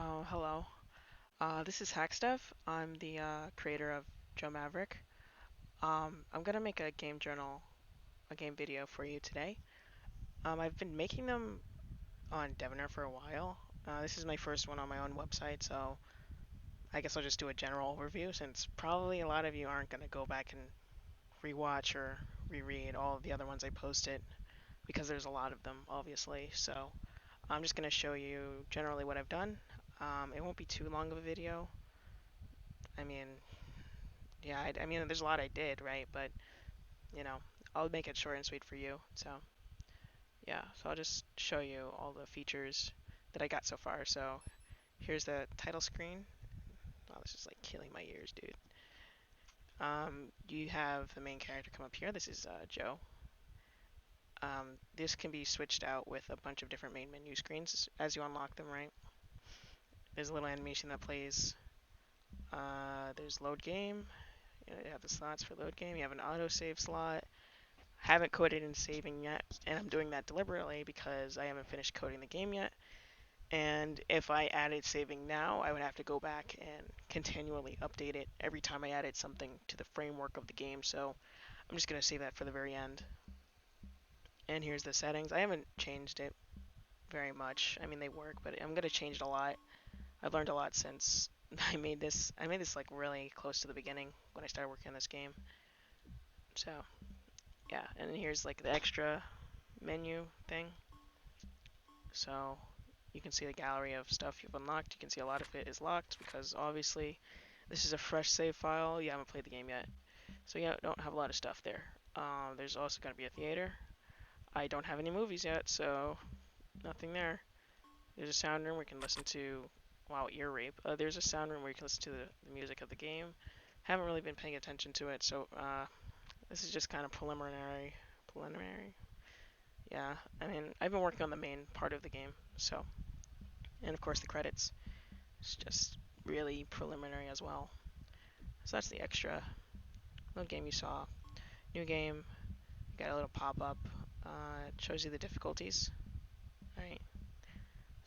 Hello. This is Hackstuff. I'm the creator of Joe Maverick. I'm gonna make a game journal, a game video for you today. I've been making them on Devoner for a while. This is my first one on my own website, so I guess I'll just do a general overview since probably a lot of you aren't gonna go back and rewatch or reread all of the other ones I posted because there's a lot of them, obviously. So I'm just gonna show you generally what I've done. It won't be too long of a video. I mean, yeah, I mean, there's a lot I did, right? But, you know, I'll make it short and sweet for you. So, yeah, so I'll just show you all the features that I got so far. So, here's the title screen. Oh, this is like killing my ears, dude. You have the main character come up here. This is Joe. This can be switched out with a bunch of different main menu screens as you unlock them, right? There's a little animation that plays. There's load game. You have the slots for load game. You have an autosave slot. Haven't coded in saving yet, and I'm doing that deliberately because I haven't finished coding the game yet. And if I added saving now, I would have to go back and continually update it every time I added something to the framework of the game. So I'm just going to save that for the very end. And here's the settings. I haven't changed it very much. I mean, they work, but I'm going to change it a lot. I've learned a lot since I made this. I made this like really close to the beginning when I started working on this game. So yeah, and here's like the extra menu thing. So you can see the gallery of stuff you've unlocked. You can see a lot of it is locked because obviously this is a fresh save file. You haven't played the game yet. So yeah, don't have a lot of stuff there. There's also going to be a theater. I don't have any movies yet, so nothing there. There's a sound room where you can listen to, wow, ear rape. There's a sound room where you can listen to the music of the game. Haven't really been paying attention to it, so this is just kind of preliminary. Preliminary? Yeah, I mean, I've been working on the main part of the game, so. And of course the credits. It's just really preliminary as well. So that's the extra little game you saw. New game, got a little pop-up. It shows you the difficulties. Alright,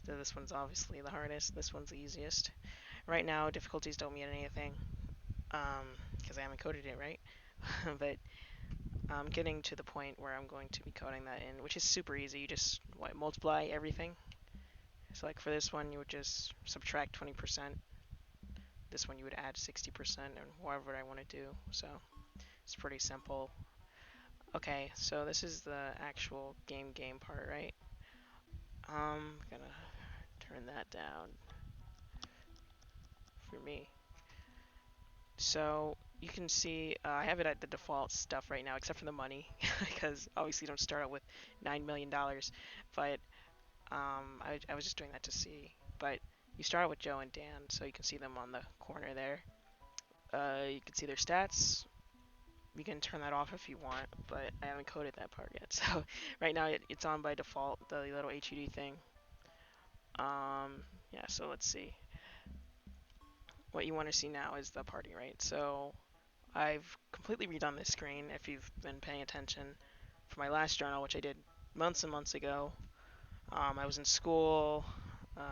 so this one's obviously the hardest. This one's the easiest. Right now, difficulties don't mean anything, because I haven't coded it, right? But I'm getting to the point where I'm going to be coding that in, which is super easy. You just multiply everything. So like for this one, you would just subtract 20%. This one you would add 60% and whatever I want to do. So it's pretty simple. Okay, so this is the actual game part, right? Gonna turn that down for me. So you can see I have it at the default stuff right now, except for the money, because obviously you don't start out with $9 million. But I was just doing that to see. But you start out with Joe and Dan, so you can see them on the corner there. You can see their stats. You can turn that off if you want, but I haven't coded that part yet. So right now it's on by default, the little HUD thing. Yeah, so let's see. What you want to see now is the party, right? So I've completely redone this screen if you've been paying attention for my last journal, which I did months and months ago. I was in school. A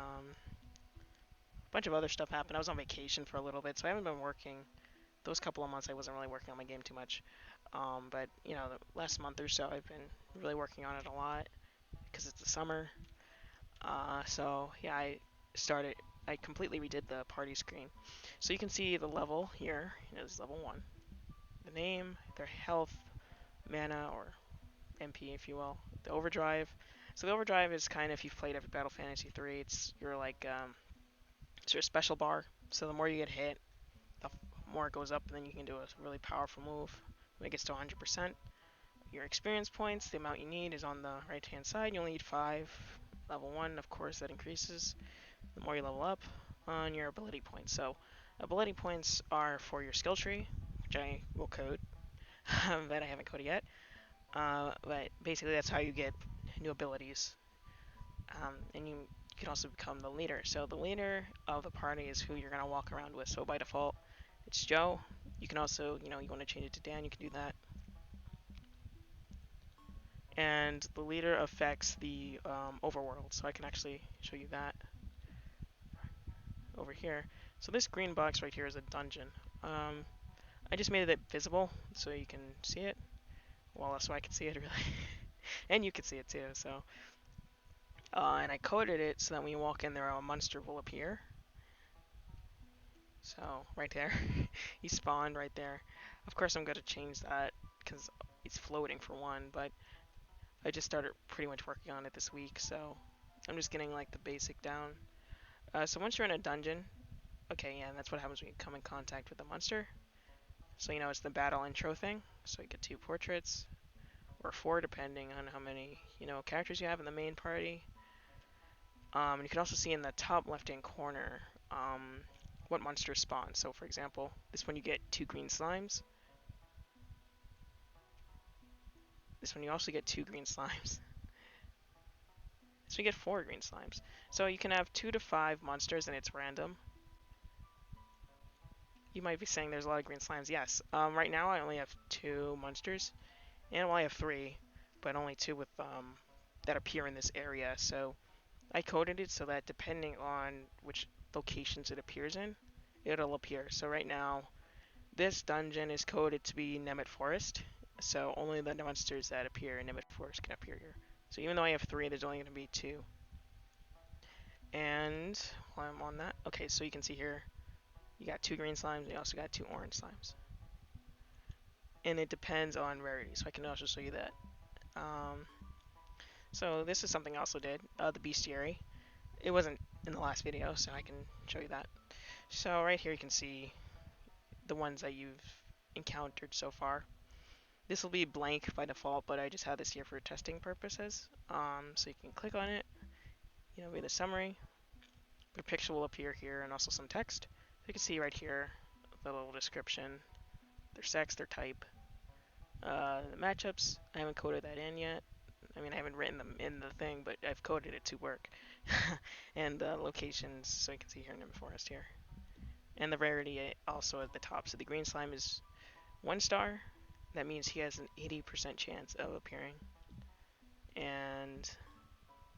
bunch of other stuff happened. I was on vacation for a little bit, so I haven't been working. Those couple of months I wasn't really working on my game too much. But, you know, the last month or so I've been really working on it a lot because it's the summer. So, yeah, I completely redid the party screen. So you can see the level here. You know, this is level 1. The name, their health, mana, or MP, if you will. The overdrive. So the overdrive is kind of, if you've played Battle Fantasy 3, it's your like it's your special bar. So the more you get hit, the more it goes up, and then you can do a really powerful move when it gets to 100%. Your experience points, the amount you need, is on the right hand side. You only need 5. Level 1, of course, that increases the more you level up. On your ability points. So ability points are for your skill tree, which I will code, that I haven't coded yet. But basically that's how you get new abilities. And you can also become the leader. So the leader of the party is who you're going to walk around with. So by default, it's Joe. You can also, you want to change it to Dan, you can do that. And the leader affects the overworld. So I can actually show you that. over here. So this green box right here is a dungeon. I just made it visible so you can see it. Well, so I can see it really, and you can see it too. So, and I coded it so that when you walk in there, a monster will appear. So right there, he spawned right there. Of course, I'm gonna change that because it's floating for one, but I just started pretty much working on it this week, so I'm just getting like the basic down. So once you're in a dungeon, okay, yeah, that's what happens when you come in contact with a monster. So it's the battle intro thing. So you get 2 portraits, or 4 depending on how many characters you have in the main party. And you can also see in the top left-hand corner what monsters spawn. So for example, this one you get 2 green slimes. This one you also get 2 green slimes. So you get 4 green slimes. So you can have 2 to 5 monsters and it's random. You might be saying there's a lot of green slimes. Yes. Right now I only have 2 monsters. And well, I have 3, but only 2 with that appear in this area. So I coded it so that depending on which locations it appears in, it'll appear. So right now, this dungeon is coded to be Nemeth Forest. So only the monsters that appear in Nemeth Forest can appear here. So even though I have 3, there's only going to be 2. And while I'm on that, okay, so you can see here, you got 2 green slimes, you also got 2 orange slimes. And it depends on rarity, so I can also show you that. So this is something I also did, the bestiary. It wasn't in the last video, so I can show you that. So right here you can see the ones that you've encountered so far. This will be blank by default, but I just have this here for testing purposes. So you can click on it, read the summary. Their picture will appear here and also some text. So you can see right here the little description, their sex, their type, the matchups. I haven't coded that in yet. I mean, I haven't written them in the thing, but I've coded it to work. And locations, so you can see here Nemeth Forest here. And the rarity also at the top. So the green slime is 1 star. That means he has an 80% chance of appearing. And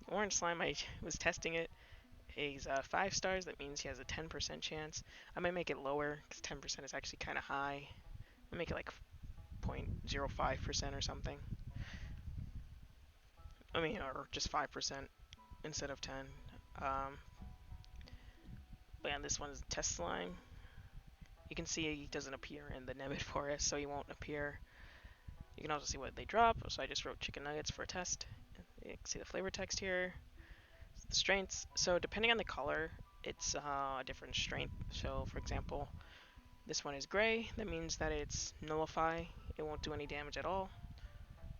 the orange slime, I was testing it. He's 5 stars. That means he has a 10% chance. I might make it lower because 10% is actually kind of high. I'll make it like 0.05% or something. I mean, or just 5% instead of 10. But yeah, this one's test slime. You can see he doesn't appear in the Nemeth Forest, so he won't appear. You can also see what they drop. So I just wrote chicken nuggets for a test. You can see the flavor text here. The strengths. So depending on the color, it's a different strength. So for example, this one is gray. That means that it's nullify. It won't do any damage at all.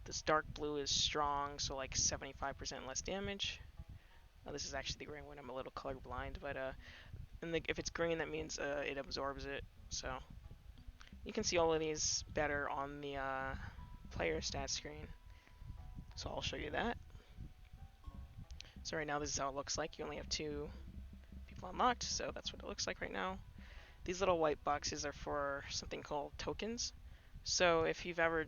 This dark blue is strong, so like 75% less damage. This is actually the gray one. I'm a little colorblind, but if it's green, that means it absorbs it. So you can see all of these better on the player stats screen. So I'll show you that. So right now this is how it looks like. You only have 2 people unlocked, so that's what it looks like right now. These little white boxes are for something called tokens. So if you've ever,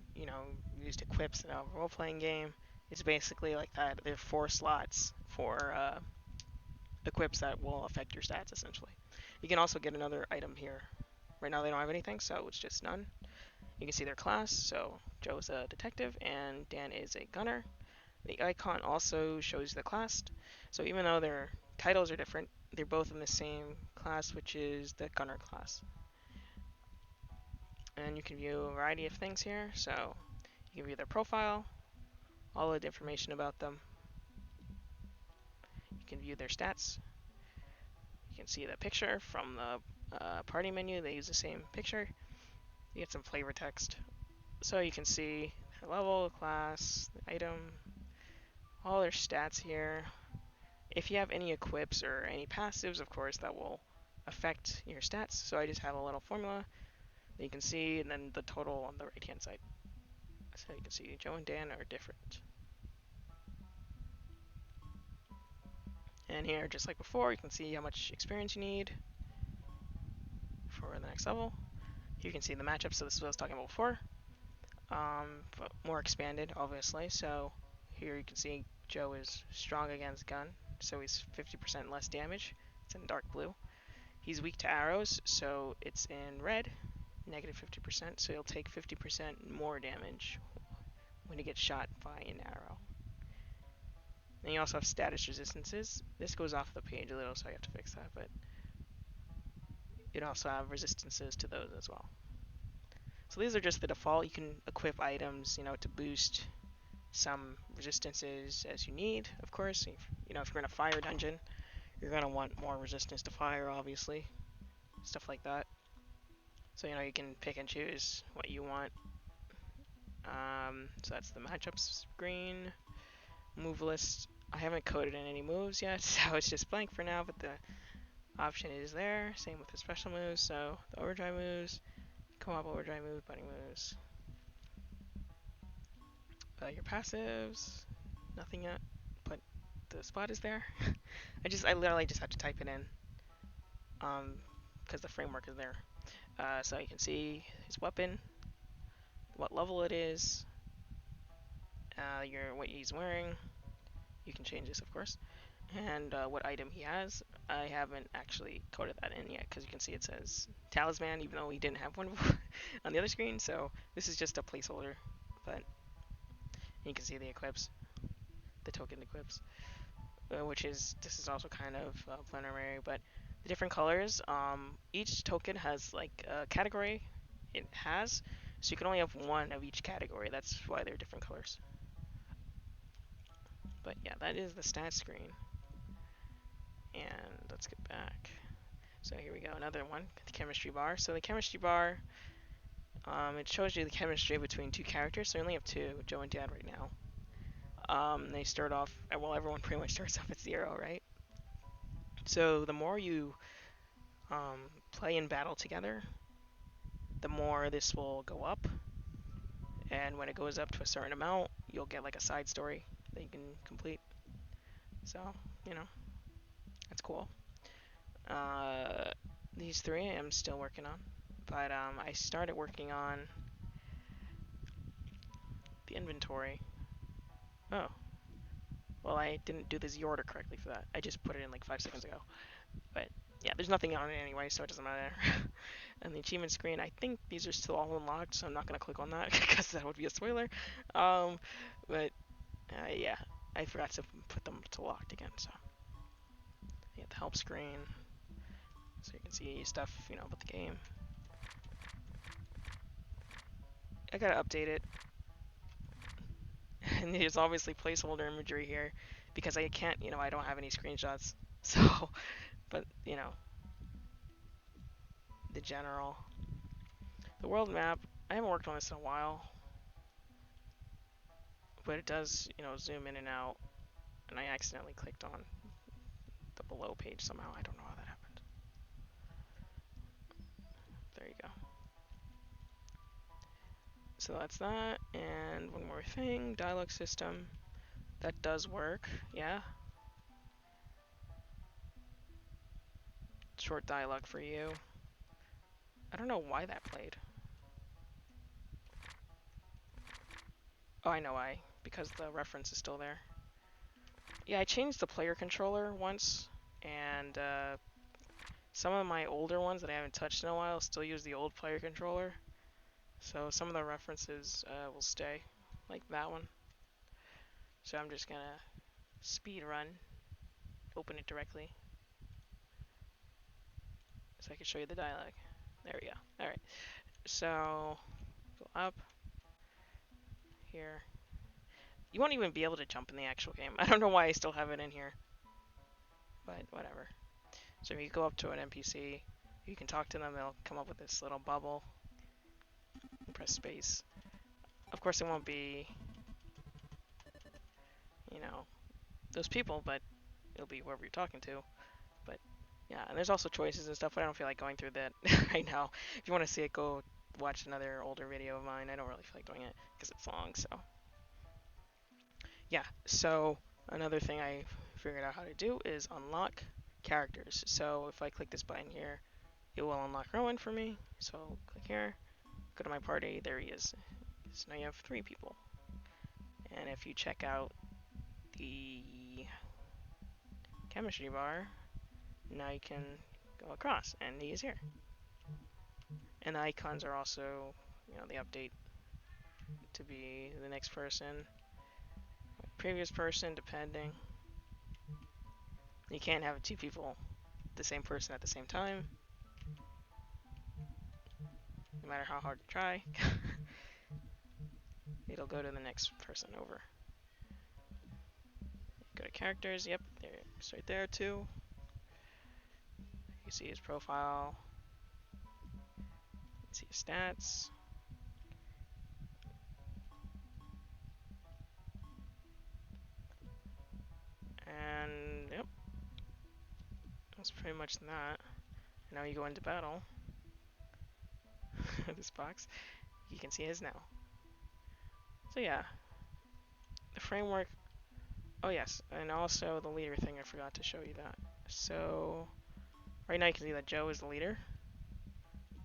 used equips in a role-playing game, it's basically like that. There are 4 slots for equips that will affect your stats, essentially. You can also get another item here. Right now they don't have anything, so it's just none. You can see their class. So Joe's a detective and Dan is a gunner. The icon also shows the class. So even though their titles are different, they're both in the same class, which is the gunner class. And you can view a variety of things here. So you can view their profile, all of the information about them. You can view their stats. You can see the picture from the party menu. They use the same picture. You get some flavor text. So you can see their level, class, the item, all their stats here. If you have any equips or any passives, of course, that will affect your stats. So I just have a little formula that you can see, and then the total on the right-hand side. So you can see Joe and Dan are different. And here, just like before, you can see how much experience you need for the next level. Here you can see the matchup, so this is what I was talking about before. But more expanded, obviously. So here you can see Joe is strong against gun, so he's 50% less damage. It's in dark blue. He's weak to arrows, so it's in red, negative 50%, so he'll take 50% more damage when he gets shot by an arrow. And you also have status resistances. This goes off the page a little, so I have to fix that, but you'd also have resistances to those as well. So these are just the default. You can equip items, to boost some resistances as you need, of course. If you're in a fire dungeon, you're going to want more resistance to fire, obviously. Stuff like that. So, you can pick and choose what you want. So that's the matchups screen. Move list. I haven't coded in any moves yet, so it's just blank for now, but the option is there. Same with the special moves. So the overdrive moves, co-op overdrive moves, bunny moves. Your passives, nothing yet, but the spot is there. I literally just have to type it in, because the framework is there. So you can see his weapon, what level it is, what he's wearing. You can change this, of course, and what item he has. I haven't actually coded that in yet because you can see it says talisman, even though we didn't have one on the other screen. So this is just a placeholder, but you can see the equips, the token equips, this is also kind of preliminary, but the different colors. Each token has like a category it has, so you can only have one of each category. That's why they're different colors. But yeah, that is the stat screen. And let's get back. So here we go, another one, the chemistry bar. So the chemistry bar, it shows you the chemistry between two characters. So we only have two, Joe and Dad, right now. They start off, well, everyone pretty much starts off at 0, right? So the more you play in battle together, the more this will go up. And when it goes up to a certain amount, you'll get like a side story that you can complete. So, that's cool. These three I'm still working on, but I started working on the inventory. Oh, well, I didn't do the Z order correctly for that. I just put it in like 5 seconds ago. But yeah, there's nothing on it anyway, so it doesn't matter. And the achievement screen, I think these are still all unlocked, so I'm not gonna click on that because that would be a spoiler. But yeah, I forgot to put them to locked again. So yeah, the help screen, so you can see stuff, about the game. I gotta update it. And there's obviously placeholder imagery here because I can't, I don't have any screenshots. So, but, the general. The world map, I haven't worked on this in a while, but it does, zoom in and out, and I accidentally clicked on the below page somehow. I don't know how that happened. There you go. So that's that, and one more thing, dialogue system. That does work, yeah. Short dialogue for you. I don't know why that played. Oh, I know why. Because the reference is still there. Yeah, I changed the player controller once, and some of my older ones that I haven't touched in a while still use the old player controller. So some of the references will stay, like that one. So I'm just gonna speed run, open it directly, so I can show you the dialogue. There we go. Alright, so go up here. You won't even be able to jump in the actual game. I don't know why I still have it in here, but whatever. So if you go up to an NPC, you can talk to them, they'll come up with this little bubble. Press space. Of course, it won't be, those people, but it'll be whoever you're talking to. But yeah, and there's also choices and stuff, but I don't feel like going through that right now. If you want to see it, go watch another older video of mine. I don't really feel like doing it because it's long, so. Yeah, so another thing I figured out how to do is unlock characters. So if I click this button here, it will unlock Rowan for me. So click here, go to my party, there he is. So now you have 3 people. And if you check out the chemistry bar, now you can go across, and he is here. And the icons are also, they update to be the next person, previous person, depending. You can't have two people, the same person at the same time, no matter how hard you try. It'll go to the next person over. Go to characters, yep, it's right there too. You can see his profile, you can see his stats. And yep, that's pretty much that. Now you go into battle. This box, you can see his now. So yeah, the framework. Oh yes, and also the leader thing, I forgot to show you that. So right now you can see that Joe is the leader.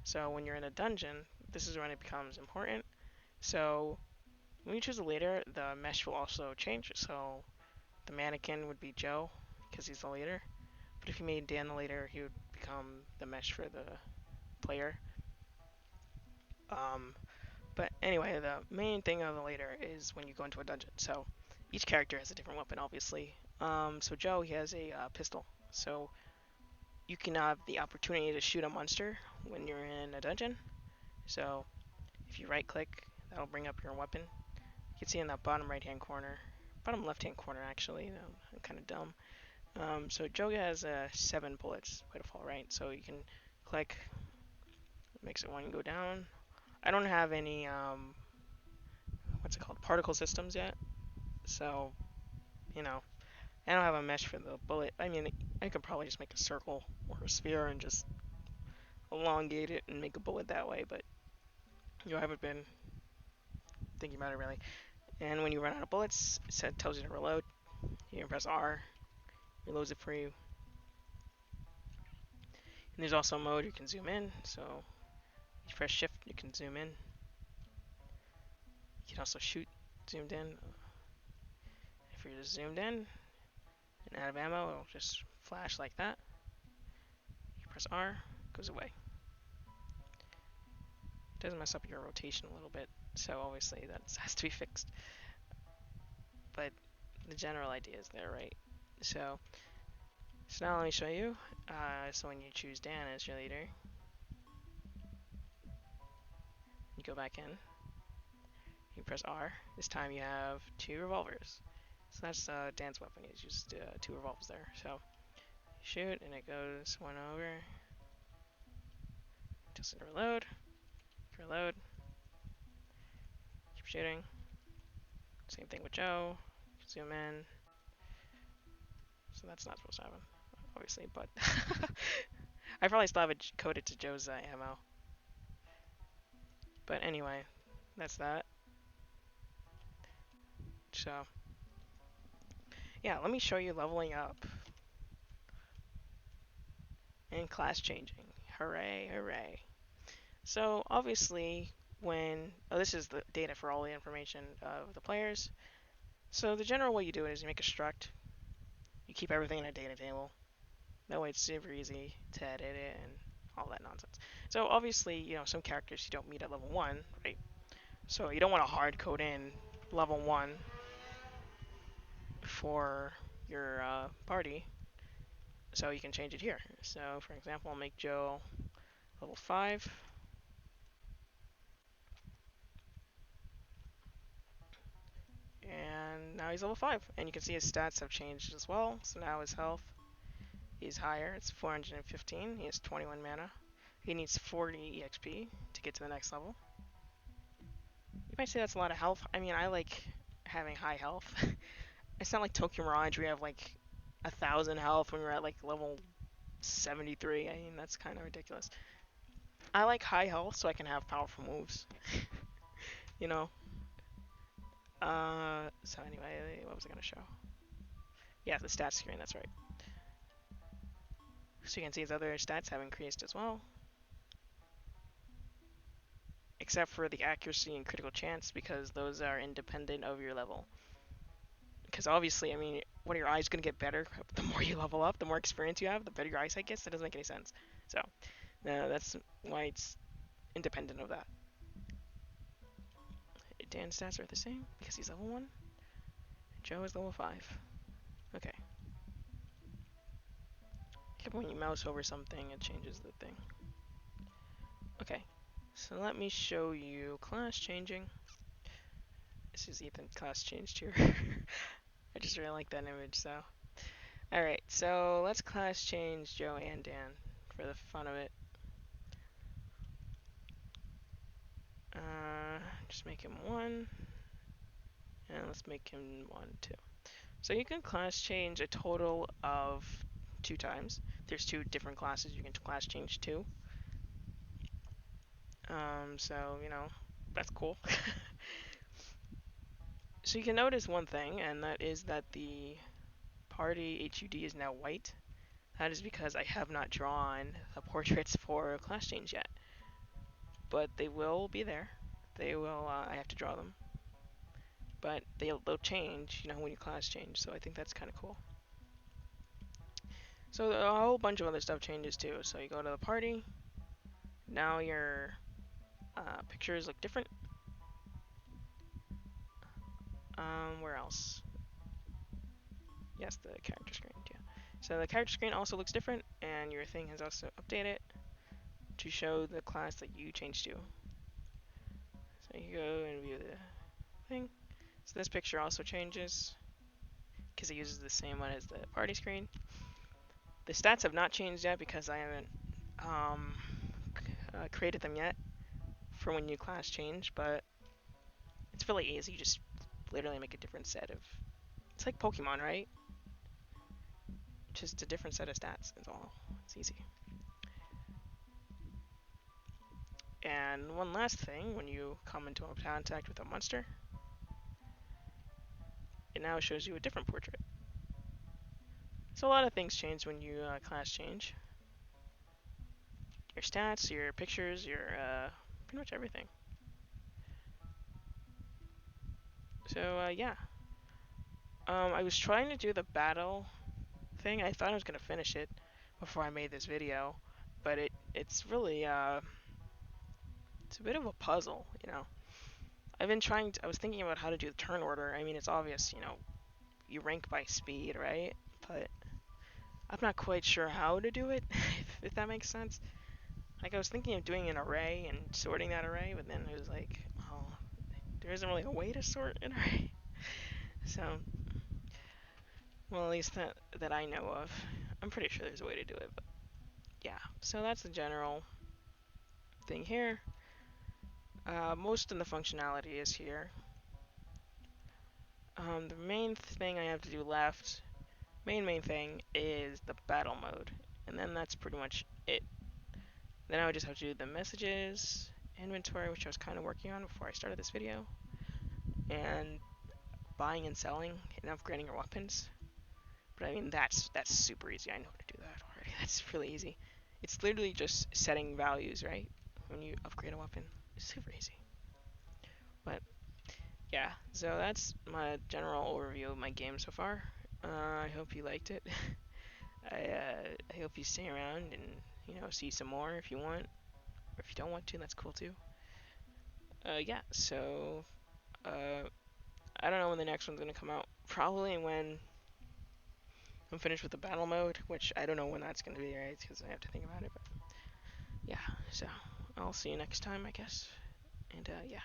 So when you're in a dungeon, this is when it becomes important. So when you choose a leader, the mesh will also change. So the mannequin would be Joe because he's the leader. But if you made Dan the leader, he would become the mesh for the player. But anyway, the main thing of the leader is when you go into a dungeon. So each character has a different weapon, obviously. So Joe, he has a pistol. So you can have the opportunity to shoot a monster when you're in a dungeon. So if you right click, that'll bring up your weapon. You can see in that bottom right hand corner, bottom left hand corner actually, I'm kind of dumb. So Joe has 7 bullets by default, right? So you can click, makes it one go down. I don't have any, what's it called, particle systems yet. So, I don't have a mesh for the bullet. I mean, I could probably just make a circle or a sphere and just elongate it and make a bullet that way, but I haven't been thinking about it really. And when you run out of bullets, it tells you to reload. You can press R, reloads it for you. And there's also a mode you can zoom in, so you press shift, you can zoom in. You can also shoot zoomed in. If you're just zoomed in and out of ammo, it'll just flash like that. You press R, it goes away. It does mess up your rotation a little bit, so obviously that has to be fixed. But the general idea is there, right? So now let me show you. So when you choose Dan as your leader, you go back in, you press R. This time you have 2 revolvers. So that's Dan's weapon. He's used 2 revolvers there. So you shoot, and it goes one over. Just reload. Reload. Keep shooting. Same thing with Joe. Zoom in. So that's not supposed to happen, obviously, but I probably still have it coded to Joe's ammo. But anyway, that's that. So yeah, let me show you leveling up and class changing. Hooray, hooray. So obviously this is the data for all the information of the players. So the general way you do it is you make a struct. You keep everything in a data table. That way it's super easy to edit it and all that nonsense. So obviously, some characters you don't meet at level 1, right? So you don't want to hard code in level 1 for your party. So you can change it here. So for example, I'll make Joe level 5. And now he's level 5. And you can see his stats have changed as well. So now his health is higher. It's 415. He has 21 mana. He needs 40 EXP to get to the next level. You might say that's a lot of health. I mean, I like having high health. It's not like Tokyo Mirage where you have like 1,000 health when you're at like level 73. I mean, that's kind of ridiculous. I like high health so I can have powerful moves. you know? So anyway, what was I going to show? Yeah, the stats screen, that's right. So you can see his other stats have increased as well. Except for the accuracy and critical chance, because those are independent of your level. Because obviously, I mean, what are your eyes gonna get better? The more you level up, the more experience you have, the better your eyesight gets. That doesn't make any sense. So, that's why it's independent of that. Dan's stats are the same because he's level 1. Joe is level 5. Okay. When you mouse over something, it changes the thing. Okay. So let me show you class changing. This is Ethan class changed here. I just really like that image, so. Alright, so let's class change Joe and Dan for the fun of it. Just make him 1. And let's make him 1, 2. So you can class change a total of 2 times. There's 2 different classes you can class change to. So, that's cool. So you can notice one thing, and that is that the party HUD is now white. That is because I have not drawn the portraits for class change yet. But they will be there. They will, I have to draw them. But they'll change, when you class change, so I think that's kind of cool. So a whole bunch of other stuff changes too. So you go to the party. Now your pictures look different. Where else? Yes, the character screen, yeah. So the character screen also looks different, and your thing has also updated to show the class that you changed to. So you go and view the thing. So this picture also changes because it uses the same one as the party screen. The stats have not changed yet because I haven't created them yet for when you class change, but it's really easy. You just literally make a different set of. It's like Pokemon, right? Just a different set of stats. It's all. It's easy. And one last thing, when you come into contact with a monster, it now shows you a different portrait. So a lot of things change when you class change. Your stats, your pictures, your pretty much everything. So yeah. I was trying to do the battle thing. I thought I was gonna finish it before I made this video, but it's really it's a bit of a puzzle, I was thinking about how to do the turn order. I mean, it's obvious, you rank by speed, right? But I'm not quite sure how to do it, if that makes sense. Like, I was thinking of doing an array and sorting that array, but then it was like, well, there isn't really a way to sort an array. So, well, at least that I know of. I'm pretty sure there's a way to do it, but yeah. So that's the general thing here. Most of the functionality is here. The main thing I have to do left, main thing, is the battle mode. And then that's pretty much it. Then I would just have to do the messages, inventory, which I was kind of working on before I started this video, and buying and selling and upgrading your weapons. But I mean, that's super easy. I know how to do that already. That's really easy. It's literally just setting values, right? When you upgrade a weapon. It's super easy. But yeah, so that's my general overview of my game so far. I hope you liked it. I hope you stay around and see some more if you want, or if you don't want to, that's cool too. Yeah, so I don't know when the next one's gonna come out. Probably when I'm finished with the battle mode, which I don't know when that's gonna be, right? Because I have to think about it. But yeah, so I'll see you next time, I guess. And yeah.